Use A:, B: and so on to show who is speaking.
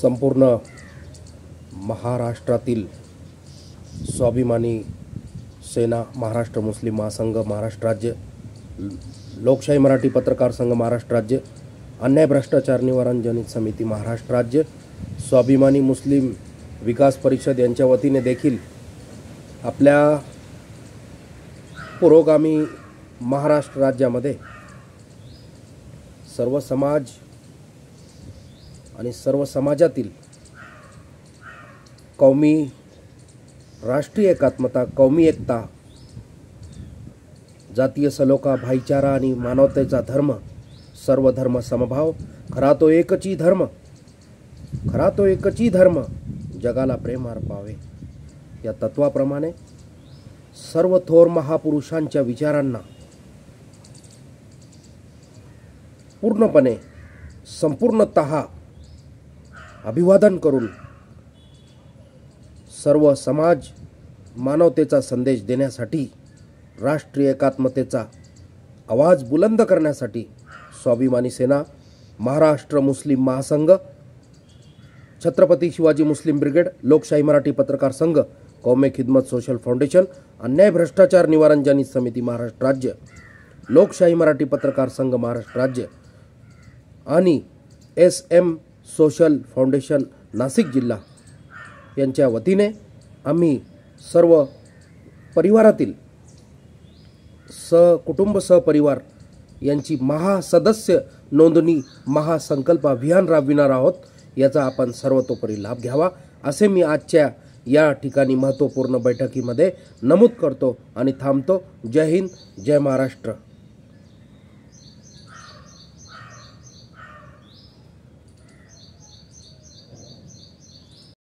A: संपूर्ण महाराष्ट्रातील स्वाभिमानी सेना, महाराष्ट्र मुस्लिम महासंघ महाराष्ट्र राज्य, लोकशाही मराठी पत्रकार संघ महाराष्ट्र राज्य, अन्याय भ्रष्टाचार निवारण जनहित समिती महाराष्ट्र राज्य, स्वाभिमानी मुस्लिम विकास परिषद यांच्या वतीने देखील आपल्या पुरोगामी महाराष्ट्र राज्यामध्ये सर्व समाज आणि सर्व समाजातील कौमी राष्ट्रीय एकात्मता, कौमी एकता, जातीय सलोखा, भाईचारा आणि मानवतेचा धर्म, सर्व धर्म समभाव, खरा तो एकची धर्म जगाला प्रेम अर्पावे या तत्वाप्रमाणे सर्व थोर महापुरुषांच्या विचारांना पूर्णपणे संपूर्णतः अभिवादन करून सर्व समाज मानवतेचा संदेश देण्यासाठी, राष्ट्रीय एकात्मतेचा आवाज बुलंद करण्यासाठी स्वाभिमानी सेना, महाराष्ट्र मुस्लिम महासंघ, छत्रपती शिवाजी मुस्लिम ब्रिगेड, लोकशाही मराठी पत्रकार संघ, कौमे खिदमत सोशल फाउंडेशन, अन्याय भ्रष्टाचार निवारण जनहित समिती महाराष्ट्र राज्य, लोकशाही मराठी पत्रकार संघ महाराष्ट्र राज्य आणि SM सोशल फाउंडेशन नाशिक जिल्हा यांच्या वतीने आम्ही सर्व परिवारातील कुटुंब सहपरिवार यांची महासदस्य नोंदणी महासंकल्प अभियान राबविणार आहोत। याचा आपण सर्वतोपरी लाभ घ्यावा असे मी आजच्या या ठिकाणी महत्त्वपूर्ण बैठकीमध्ये नमूद करतो आणि थांबतो। जय हिंद, जय महाराष्ट्र।